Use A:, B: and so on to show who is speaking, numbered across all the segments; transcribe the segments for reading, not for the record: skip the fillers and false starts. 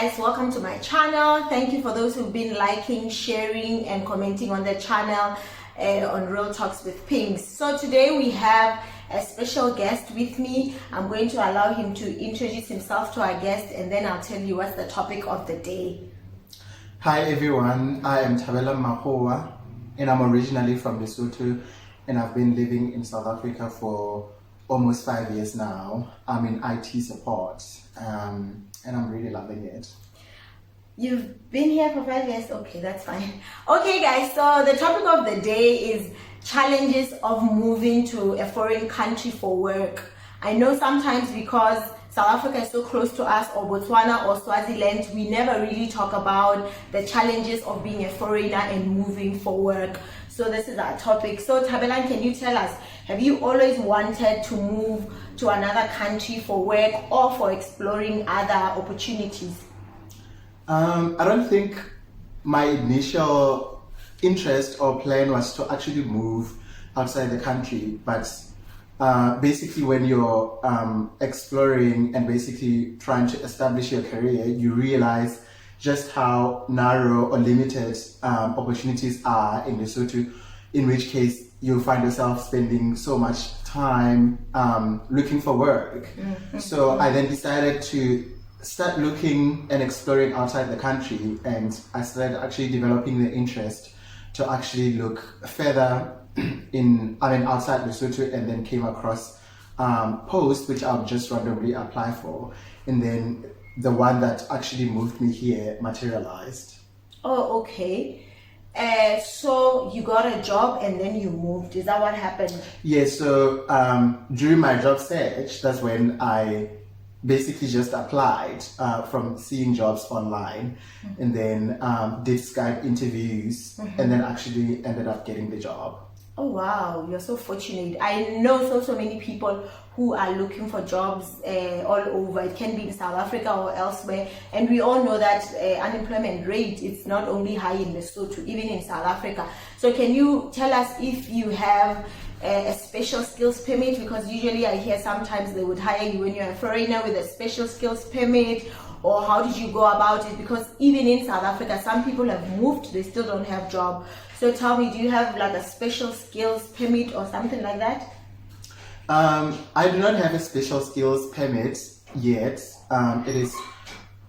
A: guys, welcome to my channel. Thank you for those who've been liking, sharing and commenting on the channel on Real Talks with Pinks. So today we have a special guest with me. I'm going to allow him to introduce himself to our guest and then I'll tell you what's the topic of the day.
B: Hi everyone, I am Thabelang Makhooa and I'm originally from Lesotho and I've been living in South Africa for almost 5 years now. I'm in IT support and I'm really loving it.
A: You've been here for 5 years? Okay, that's fine. Okay guys, so the topic of the day is challenges of moving to a foreign country for work. I know sometimes because South Africa is so close to us, or Botswana or Swaziland, we never really talk about the challenges of being a foreigner and moving for work. So this is our topic. So Thabelang, can you tell us, have you always wanted to move to another country for work or for exploring other opportunities?
B: I don't think my initial interest or plan was to actually move outside the country, but basically when you're exploring and basically trying to establish your career, you realize just how narrow or limited opportunities are in Lesotho, in which case you'll find yourself spending so much time looking for work. Mm-hmm. So I then decided to start looking and exploring outside the country, and I started actually developing the interest to actually look further outside Lesotho, and then came across posts which I'll just randomly apply for, and then the one that actually moved me here materialized. Oh,
A: okay. So you got a job and then you moved. Is that what happened?
B: Yeah, so during my job search, that's when I basically just applied from seeing jobs online, mm-hmm. and then did Skype interviews, mm-hmm. and then actually ended up getting the job.
A: Oh wow, you're so fortunate. I know so many people who are looking for jobs all over. It can be in South Africa or elsewhere, and we all know that unemployment rate is not only high in Lesotho, even in South Africa. So can you tell us if you have a special skills permit? Because usually I hear sometimes they would hire you when you're a foreigner with a special skills permit, or how did you go about it? Because even in South Africa, some people have moved, they still don't have job. So tell me, do you have like a special skills permit or something like that?
B: I do not have a special skills permit yet. It is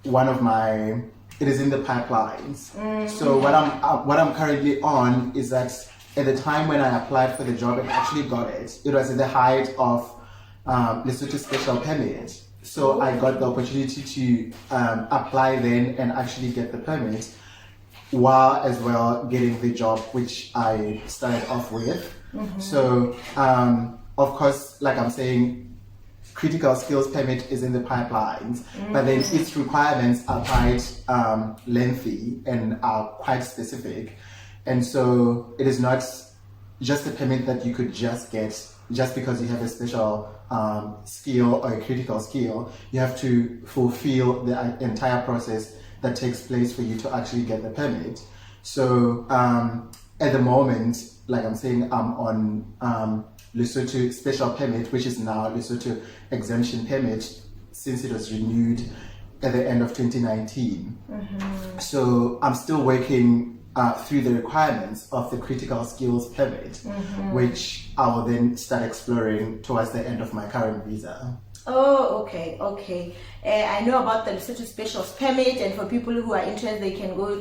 B: in the pipelines. Mm-hmm. So what I'm currently on is that at the time when I applied for the job and actually got it, it was at the height of Lesotho special permit. So I got the opportunity to apply then and actually get the permit, while as well getting the job which I started off with. Mm-hmm. So of course, like I'm saying, critical skills permit is in the pipelines, mm-hmm. but then its requirements are quite lengthy and are quite specific. And so it is not just a permit that you could just get just because you have a special skill or a critical skill. You have to fulfill the entire process that takes place for you to actually get the permit. So at the moment, like I'm saying, I'm on Lesotho special permit, which is now Lesotho exemption permit, since it was renewed at the end of 2019. Mm-hmm. So I'm still working through the requirements of the critical skills permit, mm-hmm. which I will then start exploring towards the end of my current visa.
A: Oh, okay. I know about the Lesotho special permit, and for people who are interested, they can go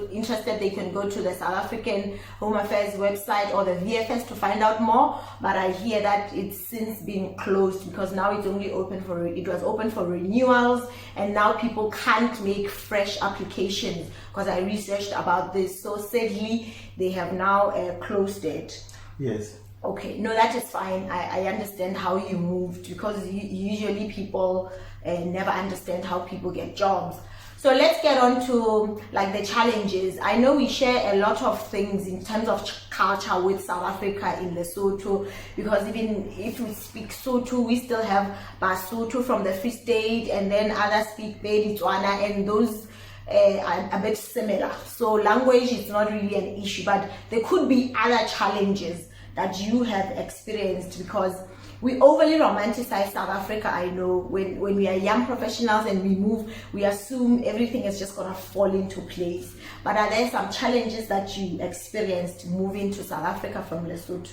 A: to the South African Home Affairs website or the VFS to find out more. But I hear that it's since been closed because now it's only it was open for renewals, and now people can't make fresh applications, because I researched about this. So sadly, they have now closed it.
B: Yes.
A: Okay, no, that is fine. I understand how you moved, because usually people never understand how people get jobs. So let's get on to like the challenges. I know we share a lot of things in terms of culture with South Africa in Lesotho, because even if we speak Sotho, we still have Basotho from the Free State, and then others speak Pedi, Tswana, and those are a bit similar. So language is not really an issue, but there could be other challenges that you have experienced? Because we overly romanticize South Africa, I know. When we are young professionals and we move, we assume everything is just going to fall into place. But are there some challenges that you experienced moving to South Africa from Lesotho?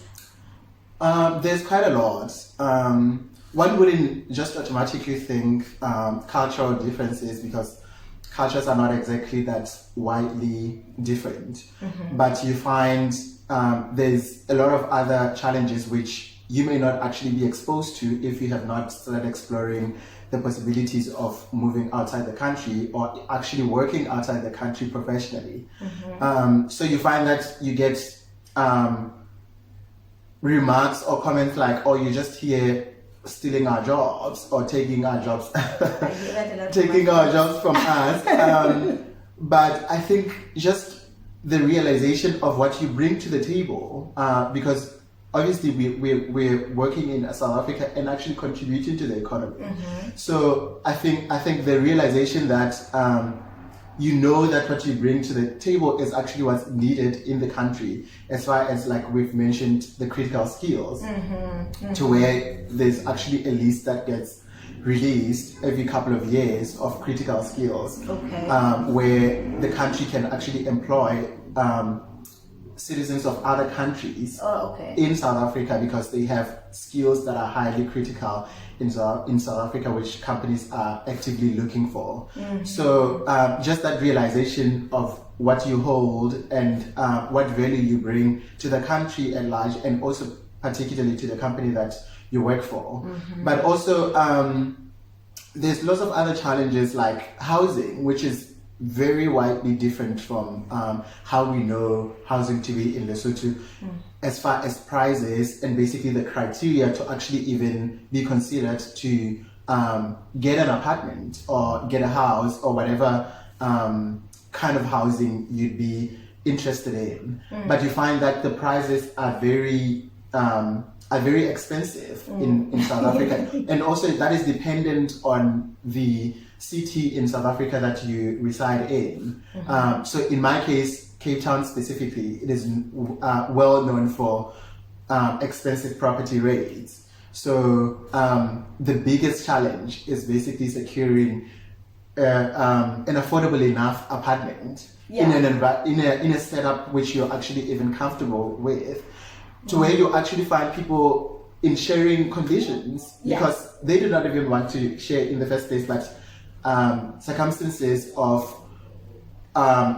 B: There's quite a lot. One wouldn't just automatically think cultural differences, because cultures are not exactly that widely different. But you find there's a lot of other challenges which you may not actually be exposed to if you have not started exploring the possibilities of moving outside the country or actually working outside the country professionally. So you find that you get remarks or comments like, "Oh, you're just here stealing our jobs or taking our jobs, taking our jobs from us." But I think just the realization of what you bring to the table, because obviously we're working in South Africa and actually contributing to the economy. So I think the realization that you know that what you bring to the table is actually what's needed in the country, as far as, like we've mentioned, the critical skills, to where there's actually a list that gets released every couple of years of critical skills, where the country can actually employ citizens of other countries in South Africa, because they have skills that are highly critical in South Africa, which companies are actively looking for. So just that realization of what you hold and what value you bring to the country at large, and also particularly to the company that you work for. But also there's lots of other challenges like housing, which is very widely different from how we know housing to be in Lesotho, as far as prices and basically the criteria to actually even be considered to get an apartment or get a house or whatever kind of housing you'd be interested in. But you find that the prices are very expensive in South Africa, and also that is dependent on the city in South Africa that you reside in. So in my case, Cape Town specifically, it is well known for expensive property rates. So the biggest challenge is basically securing an affordable enough apartment in a setup which you're actually even comfortable with, to where you actually find people in sharing conditions, because they do not even want to share in the first place, but circumstances of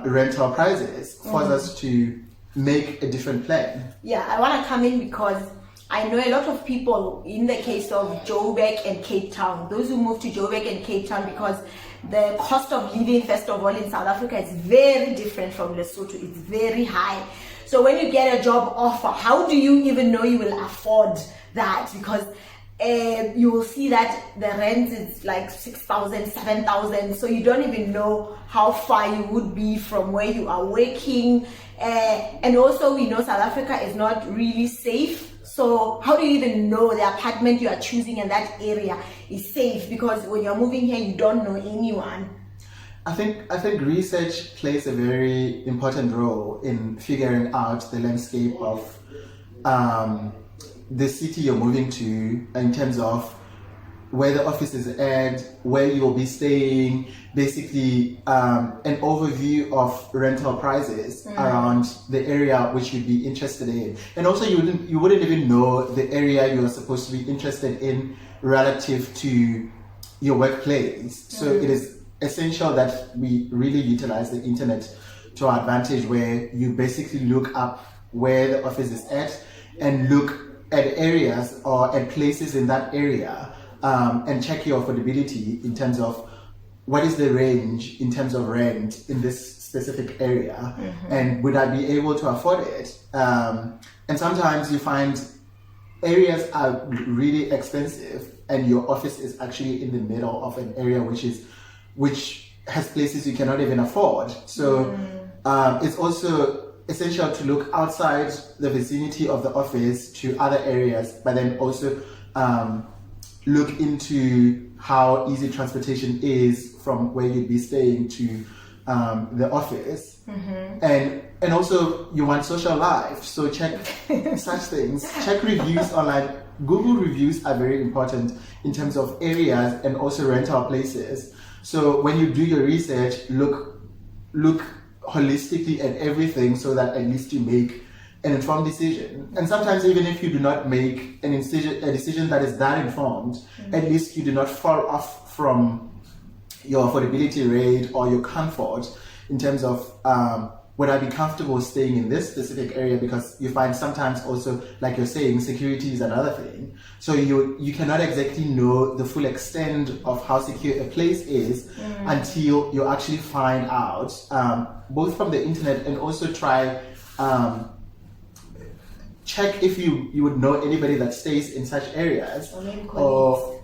B: rental prices force us to make a different plan.
A: I want to come in because I know a lot of people, in the case of Joburg and Cape Town, those who move to Joburg and Cape Town, because the cost of living, first of all, in South Africa is very different from Lesotho. It's very high. So when you get a job offer, how do you even know you will afford that? Because you will see that the rent is like 6,000, 7,000. So you don't even know how far you would be from where you are working. And also we know South Africa is not really safe. So how do you even know the apartment you are choosing in that area is safe? Because when you're moving here, you don't know anyone.
B: I think research plays a very important role in figuring out the landscape of the city you're moving to, in terms of where the office is at, where you'll be staying, basically an overview of rental prices around the area which you'd be interested in. And also you wouldn't even know the area you're supposed to be interested in relative to your workplace. So it is essential that we really utilize the internet to our advantage, where you basically look up where the office is at and look at areas or at places in that area, and check your affordability in terms of what is the range in terms of rent in this specific area, and would I be able to afford it? And sometimes you find areas are really expensive and your office is actually in the middle of an area which has places you cannot even afford. So it's also essential to look outside the vicinity of the office to other areas, but then also look into how easy transportation is from where you'd be staying to the office, and also you want social life, so check such things. Check reviews online. Google reviews are very important in terms of areas and also rental places. So when you do your research, look holistically at everything so that at least you make an informed decision. And sometimes even if you do not make a decision that is that informed, at least you do not fall off from your affordability rate or your comfort in terms of would I be comfortable staying in this specific area, because you find sometimes also, like you're saying, security is another thing. So you cannot exactly know the full extent of how secure a place is until you actually find out, both from the internet and also try check if you would know anybody that stays in such areas, or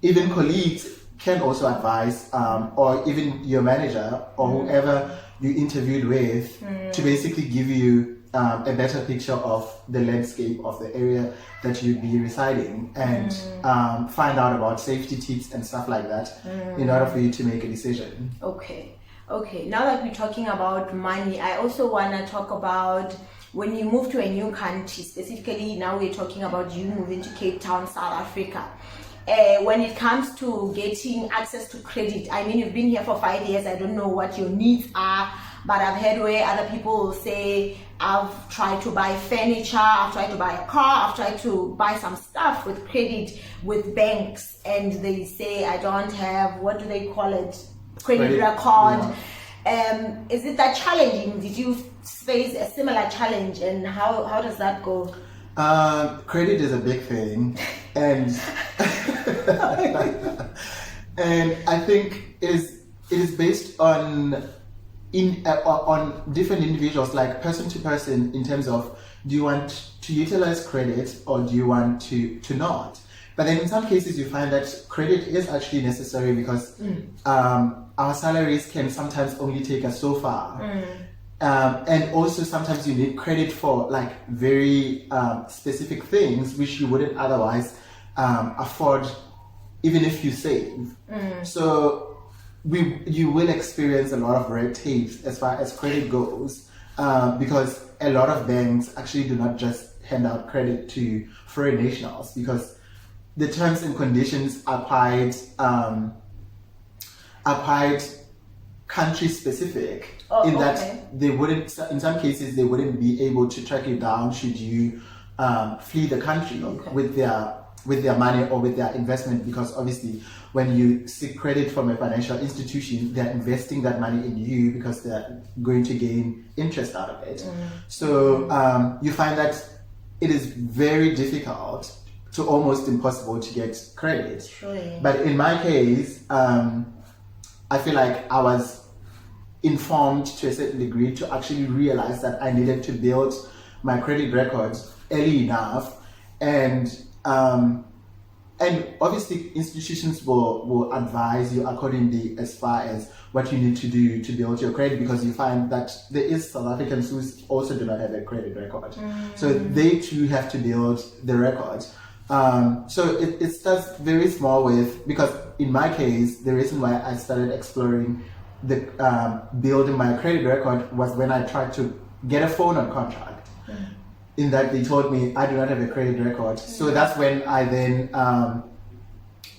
B: even colleagues can also advise, or even your manager or whoever you interviewed with to basically give you a better picture of the landscape of the area that you'd be residing, and find out about safety tips and stuff like that in order for you to make a decision.
A: Okay, now that we're talking about money, I also want to talk about when you move to a new country. Specifically now we're talking about you moving to Cape Town, South Africa. When it comes to getting access to credit, I mean, you've been here for 5 years. I don't know what your needs are, but I've heard where other people will say, I've tried to buy furniture, I've tried to buy a car, I've tried to buy some stuff with credit with banks, and they say I don't have, what do they call it, credit record. Yeah. Is it that challenging? Did you face a similar challenge, and how does that go?
B: Credit is a big thing, and and I think it is based on different individuals, like person to person, in terms of, do you want to utilize credit or do you want to not? But then in some cases you find that credit is actually necessary, because our salaries can sometimes only take us so far. And also sometimes you need credit for like very specific things which you wouldn't otherwise afford even if you save. So you will experience a lot of red tape as far as credit goes, because a lot of banks actually do not just hand out credit to foreign nationals, because the terms and conditions are quite country specific, that they wouldn't, in some cases they wouldn't be able to track you down should you flee the country with their money or with their investment, because obviously when you seek credit from a financial institution, they're investing that money in you because they're going to gain interest out of it. So you find that it is very difficult to almost impossible to get credit. But in my case, I feel like I was informed to a certain degree to actually realize that I needed to build my credit records early enough, and obviously institutions will advise you accordingly as far as what you need to do to build your credit, because you find that there is South Africans who also do not have a credit record, so they too have to build the record. So it starts very small because in my case, the reason why I started exploring the building my credit record was when I tried to get a phone on contract. In that they told me I do not have a credit record. So that's when I then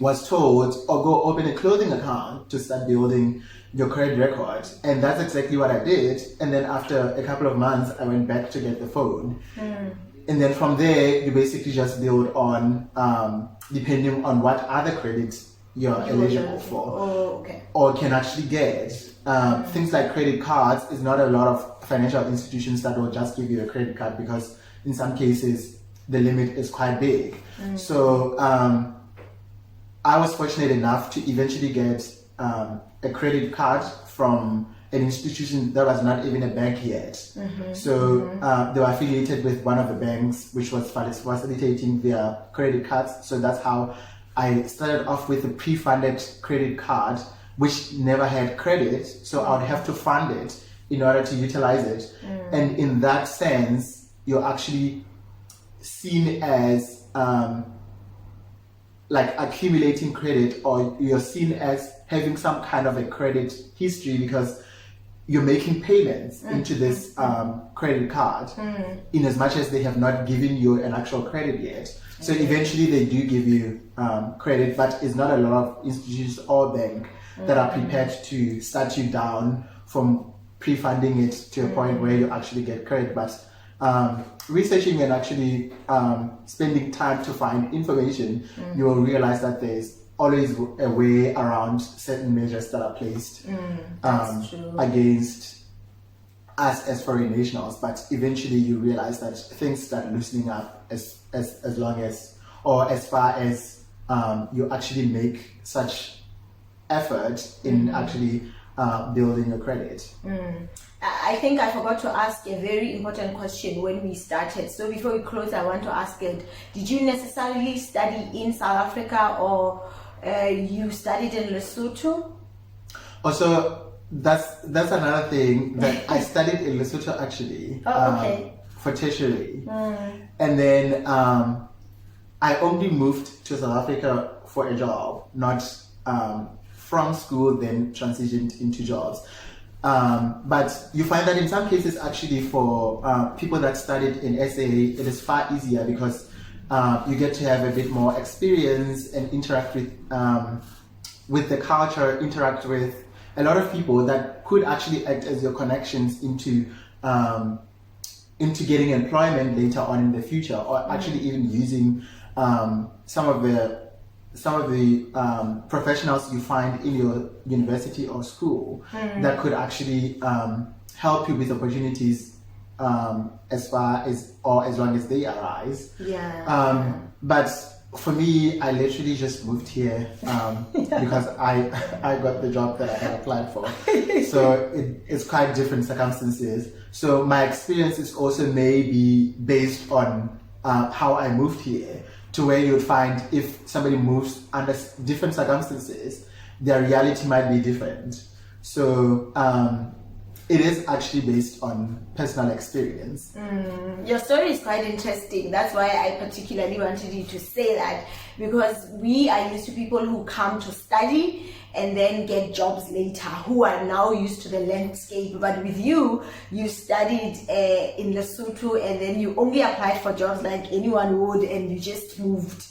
B: was told, go open a clothing account to start building your credit record. And that's exactly what I did. And then after a couple of months, I went back to get the phone. And then from there, you basically just build on, depending on what other credits you're eligible for, or can actually get. Things like credit cards, is not a lot of financial institutions that will just give you a credit card, because in some cases the limit is quite big. So I was fortunate enough to eventually get a credit card from an institution that was not even a bank yet. So they were affiliated with one of the banks, which was facilitating their credit cards. So that's how I started off with a pre-funded credit card, which never had credit. So I would have to fund it in order to utilize it. And in that sense, you're actually seen as like accumulating credit, or you're seen as having some kind of a credit history, because you're making payments into this credit card, in as much as they have not given you an actual credit yet. So eventually they do give you credit, but it's not a lot of institutions or bank that are prepared to start you down from pre-funding it to a point where you actually get credit. But researching and actually spending time to find information, you will realize that there's always a way around certain measures that are placed against us as foreign nationals. But eventually you realize that things start loosening up as long as, or as far as you actually make such effort in actually building your credit.
A: I think I forgot to ask a very important question when we started. So before we close, I want to ask it. Did you necessarily study in South Africa, or you studied in Lesotho?
B: Also, that's another thing, that I studied in Lesotho actually.
A: Oh, okay.
B: For tertiary. And then I only moved to South Africa for a job, not from school, then transitioned into jobs. But you find that in some cases, actually, for people that studied in SA, it is far easier because you get to have a bit more experience and interact with the culture, interact with a lot of people that could actually act as your connections into getting employment later on in the future, or actually even using some of the professionals you find in your university or school that could actually help you with opportunities as far as, or as long as they arise. But for me, I literally just moved here because I got the job that I had applied for. So it's quite different circumstances. So my experience is also maybe based on how I moved here, to where you'd find if somebody moves under different circumstances, their reality might be different. So it is actually based on personal experience.
A: Your story is quite interesting. That's why I particularly wanted you to say that, because we are used to people who come to study and then get jobs later, who are now used to the landscape. But with you, you studied in Lesotho, and then you only applied for jobs like anyone would, and you just moved.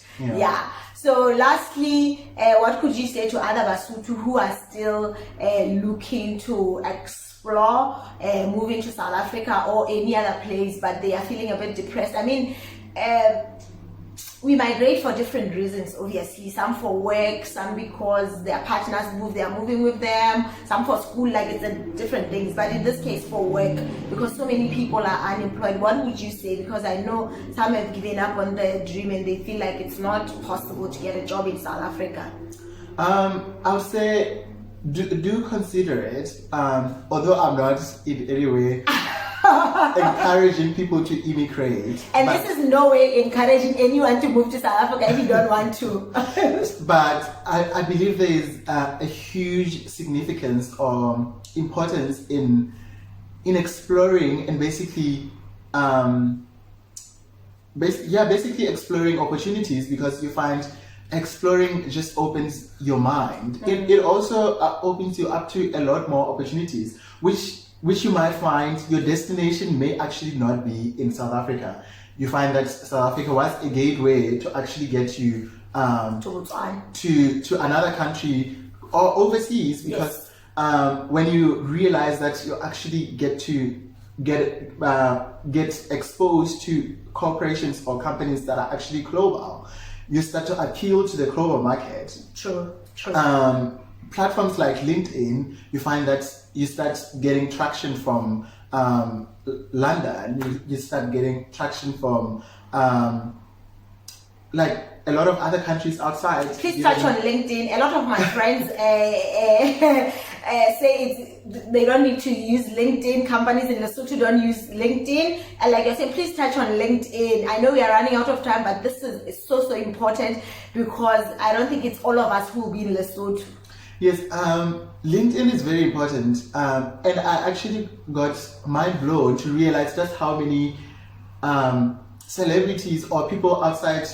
A: So lastly, what could you say to other Basotho who are still looking to explore moving to South Africa or any other place, but they are feeling a bit depressed? I mean, we migrate for different reasons, obviously. Some for work, some because their partners move, they are moving with them, some for school, like it's a different things. But in this case, for work, because so many people are unemployed, what would you say? Because I know some have given up on the dream and they feel like it's not possible to get a job in South Africa.
B: I would say do consider it, although I'm not in any way encouraging people to immigrate.
A: And this is no way encouraging anyone to move to South Africa if you don't want to.
B: But I believe there is a huge significance or importance in exploring and basically exploring opportunities, because you find exploring just opens your mind. It also opens you up to a lot more opportunities, which you might find your destination may actually not be in South Africa. You find that South Africa was a gateway to actually get you to another country or overseas, because when you realize that you actually get exposed to corporations or companies that are actually global, you start to appeal to the global market.
A: True.
B: Platforms like LinkedIn, you find that you start getting traction from London, you start getting traction from like a lot of other countries outside.
A: Please touch on LinkedIn. A lot of my friends say they don't need to use LinkedIn. Companies in Lesotho don't use LinkedIn. And like I said, please touch on LinkedIn. I know we are running out of time, but this is so important, because I don't think it's all of us who will be in Lesotho.
B: Yes, LinkedIn is very important, and I actually got mind blown to realize just how many celebrities or people outside,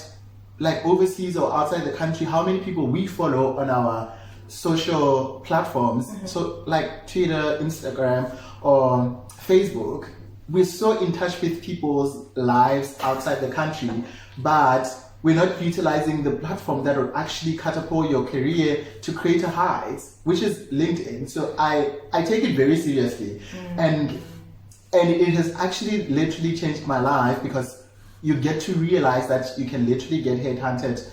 B: like overseas or outside the country, how many people we follow on our social platforms, so like Twitter, Instagram, or Facebook, we're so in touch with people's lives outside the country, but we're not utilizing the platform that will actually catapult your career to greater heights, which is LinkedIn. So I take it very seriously. And it has actually literally changed my life, because you get to realize that you can literally get headhunted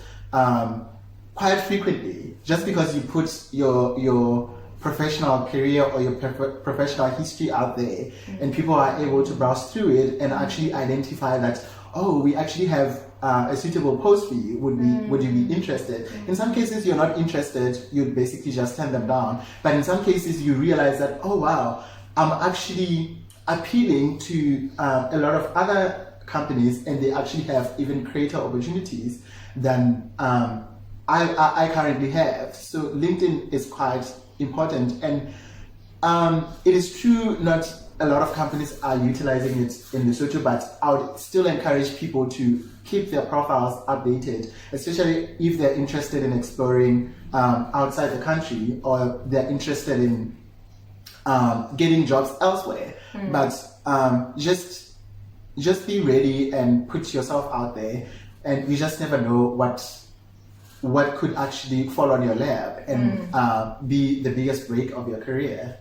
B: quite frequently, just because you put your professional career or your professional history out there, and people are able to browse through it and actually identify that, oh, we actually have a suitable post for you. Would you be interested? In some cases, you're not interested. You basically just turn them down. But in some cases, you realize that, oh wow, I'm actually appealing to a lot of other companies, and they actually have even greater opportunities than I currently have. So LinkedIn is quite important, and it is true not a lot of companies are utilizing it in Lesotho, but I would still encourage people to keep their profiles updated, especially if they're interested in exploring outside the country, or they're interested in getting jobs elsewhere. But just be ready and put yourself out there, and you just never know what could actually fall on your lap and be the biggest break of your career.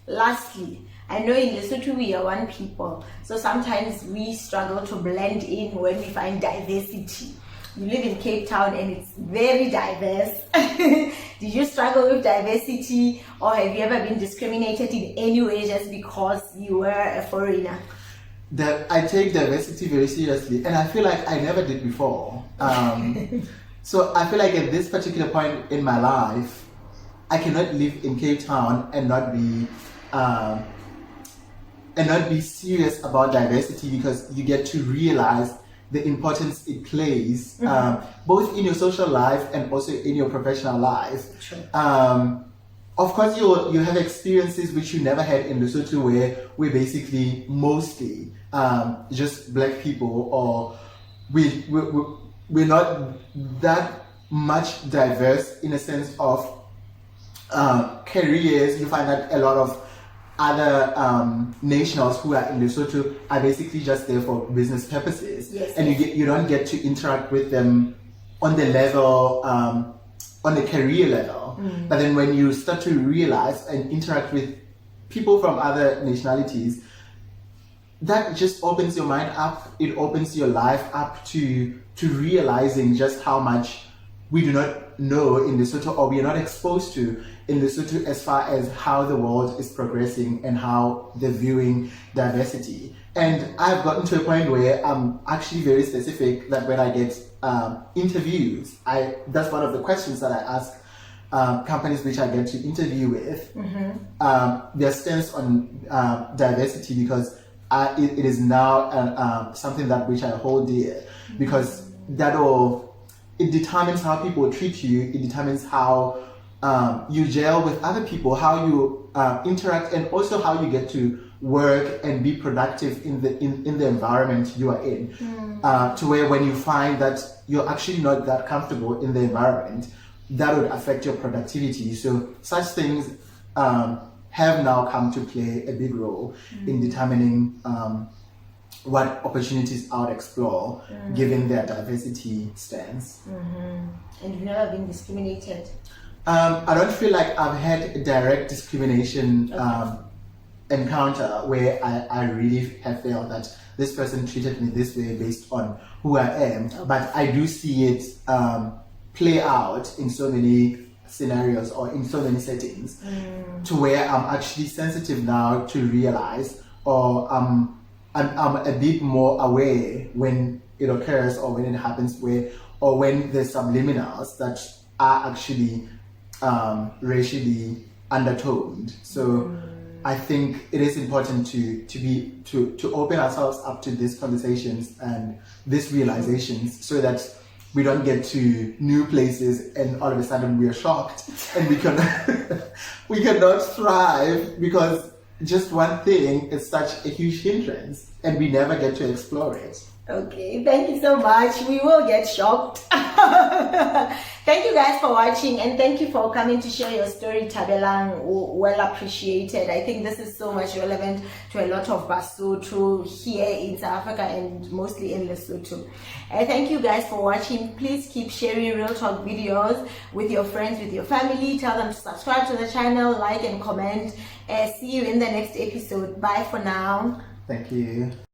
A: Lastly, I know in Lesotho we are one people, so sometimes we struggle to blend in when we find diversity. You live in Cape Town and it's very diverse. Did you struggle with diversity, or have you ever been discriminated in any way just because you were a foreigner?
B: I take diversity very seriously, and I feel like I never did before. So I feel like at this particular point in my life, I cannot live in Cape Town and not be serious about diversity, because you get to realize the importance it plays, both in your social life and also in your professional life.
A: Sure.
B: Of course, you have experiences which you never had in Lesotho, where we're basically mostly just black people, or we're not that much diverse in a sense of careers. You find that a lot of other nationals who are in Lesotho are basically just there for business purposes, and you don't get to interact with them on the level, on the career level. But then when you start to realize and interact with people from other nationalities, that just opens your mind up. It opens your life up to realizing just how much we do not know in Lesotho, or we are not exposed to in Lesotho, as far as how the world is progressing and how they're viewing diversity. And I've gotten to a point where I'm actually very specific that when I get interviews, that's one of the questions that I ask companies which I get to interview with, their stance on diversity, because it is now something that which I hold dear, because it determines how people treat you. It determines how you gel with other people, how you interact, and also how you get to work and be productive in the environment you are in. To where when you find that you're actually not that comfortable in the environment, that would affect your productivity. So such things have now come to play a big role in determining what opportunities I would explore given their diversity stance.
A: And you've never been discriminated?
B: I don't feel like I've had a direct discrimination encounter where I really have felt that this person treated me this way based on who I am. But I do see it play out in so many scenarios or in so many settings, to where I'm actually sensitive now to realize, or I'm a bit more aware when it occurs, or when it happens, or when there's subliminals that are actually racially undertoned. So I think it is important to open ourselves up to these conversations and these realizations, so that we don't get to new places and all of a sudden we are shocked and we cannot thrive, because just one thing is such a huge hindrance and we never get to explore it.
A: Okay, thank you so much. We will get shocked. Thank you guys for watching, and thank you for coming to share your story, Thabelang. Well appreciated. I think this is so much relevant to a lot of Basotho here in South Africa and mostly in Lesotho. Thank you guys for watching. Please keep sharing Real Talk videos with your friends, with your family. Tell them to subscribe to the channel, like and comment. See you in the next episode. Bye for now.
B: Thank you.